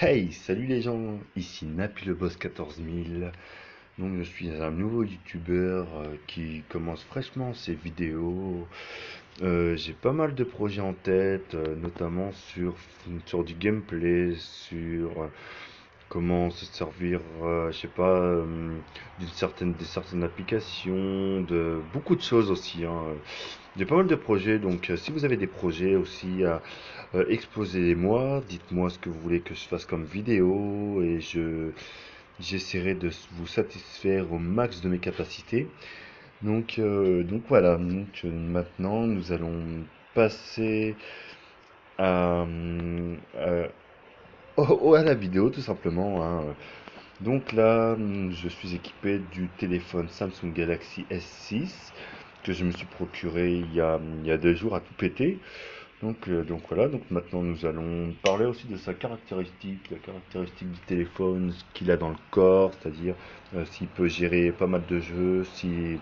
Hey, salut les gens, ici Napi le Boss 14000. Donc je suis un nouveau youtubeur qui commence fraîchement ses vidéos. J'ai pas mal de projets en tête, notamment sur du gameplay, sur comment se servir, je sais pas, des certaines applications, de beaucoup de choses aussi, hein. J'ai pas mal de projets, donc si vous avez des projets aussi exposez-les-moi, dites-moi ce que vous voulez que je fasse comme vidéo et j'essaierai de vous satisfaire au max de mes capacités. Donc voilà, maintenant nous allons passer à, à la vidéo tout simplement, hein. Donc là, je suis équipé du téléphone Samsung Galaxy S6 que je me suis procuré il y a 2 jours à tout péter. Donc voilà, donc maintenant nous allons parler aussi de sa caractéristique, la caractéristique du téléphone, ce qu'il a dans le corps, c'est-à-dire s'il peut gérer pas mal de jeux, si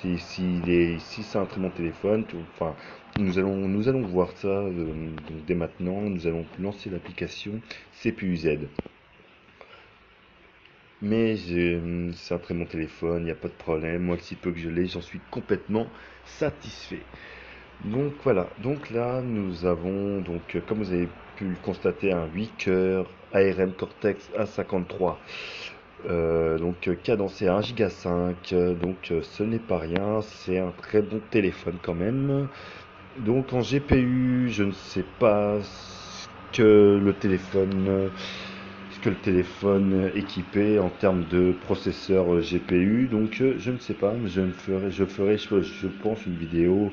c'est un très bon téléphone, enfin nous allons voir ça donc dès maintenant, nous allons lancer l'application CPU-Z. C'est un très bon téléphone, il n'y a pas de problème, moi si peu que je l'ai, j'en suis complètement satisfait. Donc voilà, donc là nous avons, comme vous avez pu le constater, un 8 coeurs ARM Cortex A53, cadencé à 1,5 Go, ce n'est pas rien, c'est un très bon téléphone quand même. Donc en GPU, je ne sais pas ce que le téléphone équipé en termes de processeur GPU, je ne sais pas, mais je pense une vidéo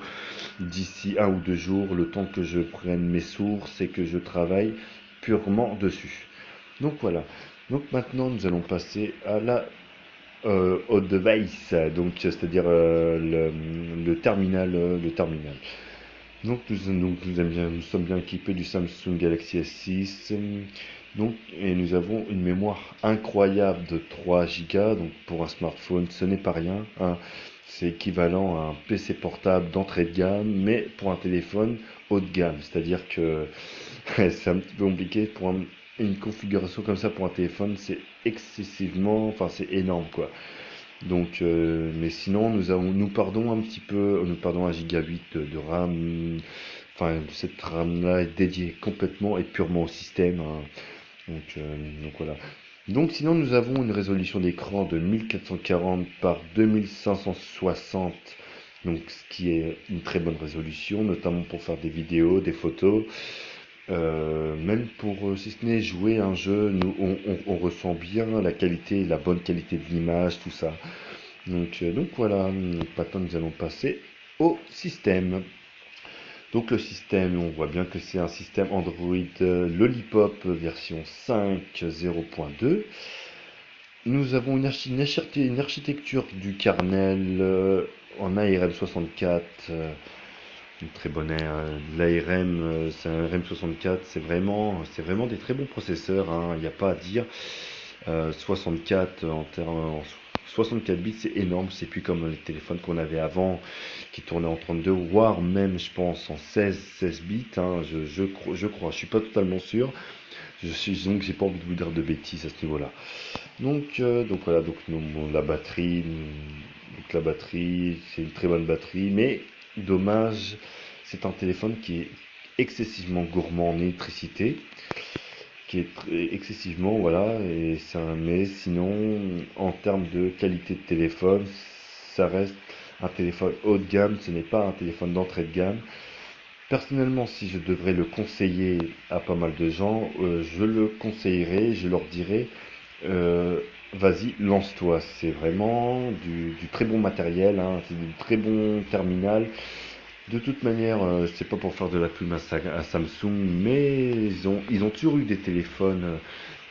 d'ici 1 ou 2 jours, le temps que je prenne mes sources et que je travaille purement dessus. Donc voilà. Donc maintenant, nous allons passer au device, c'est-à-dire le terminal, le terminal. Nous sommes bien équipés du Samsung Galaxy S6. Et nous avons une mémoire incroyable de 3 Go. Donc pour un smartphone, ce n'est pas rien, hein. C'est équivalent à un PC portable d'entrée de gamme, mais pour un téléphone haut de gamme. C'est-à-dire que c'est un petit peu compliqué une configuration comme ça pour un téléphone, c'est enfin c'est énorme quoi. Mais sinon, nous perdons un petit peu, nous perdons 1 Go de RAM. Enfin, cette RAM-là est dédiée complètement et purement au système, hein. Donc voilà. Donc sinon, nous avons une résolution d'écran de 1440 par 2560. Donc ce qui est une très bonne résolution, notamment pour faire des vidéos, des photos. Même pour, si ce n'est jouer un jeu, on ressent bien la qualité, la bonne qualité de l'image, tout ça. Donc voilà, maintenant nous allons passer au système. Donc le système, on voit bien que c'est un système Android Lollipop version 5.0.2. Nous avons une architecture du kernel en ARM64, une très bonne l'ARM, c'est un ARM64, c'est vraiment des très bons processeurs, hein, il n'y a pas à dire. 64 en 64 bits, c'est énorme, c'est plus comme les téléphones qu'on avait avant qui tournaient en 32, voire même je pense en 16 bits, hein, je crois, je suis pas totalement sûr. Donc j'ai pas envie de vous dire de bêtises à ce niveau-là. Donc voilà, la batterie, c'est une très bonne batterie, mais dommage, c'est un téléphone qui est excessivement gourmand en électricité, excessivement, voilà, mais sinon, en termes de qualité de téléphone, ça reste un téléphone haut de gamme, ce n'est pas un téléphone d'entrée de gamme. Personnellement, si je devrais le conseiller à pas mal de gens, je le conseillerais, je leur dirais, euh, vas-y, lance-toi. C'est vraiment du très bon matériel, hein, c'est du très bon terminal. De toute manière, c'est pas pour faire de la pub à Samsung, mais ils ont toujours eu des téléphones,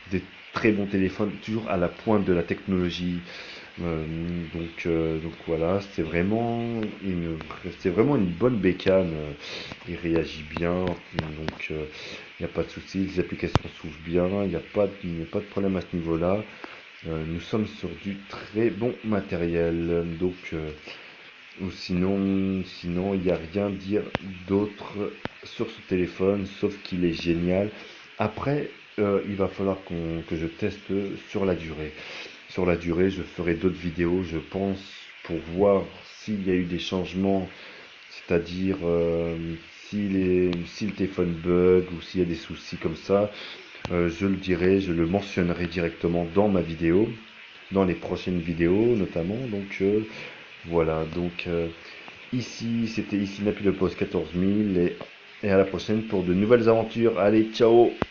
des très bons téléphones, toujours à la pointe de la technologie. Euh, donc voilà, c'est vraiment une bonne bécane. Il réagit bien, il n'y a pas de souci, les applications s'ouvrent bien, il n'y a pas de problème à ce niveau-là. Nous sommes sur du très bon matériel, ou sinon, il n'y a rien à dire d'autre sur ce téléphone, sauf qu'il est génial. Après, il va falloir que je teste sur la durée. Sur la durée, je ferai d'autres vidéos, je pense, pour voir s'il y a eu des changements, c'est-à-dire si le téléphone bug ou s'il y a des soucis comme ça, je le dirai, je le mentionnerai directement dans ma vidéo, dans les prochaines vidéos notamment. Donc voilà, donc ici c'était ici Napi le Post 14000 et à la prochaine pour de nouvelles aventures. Allez, ciao!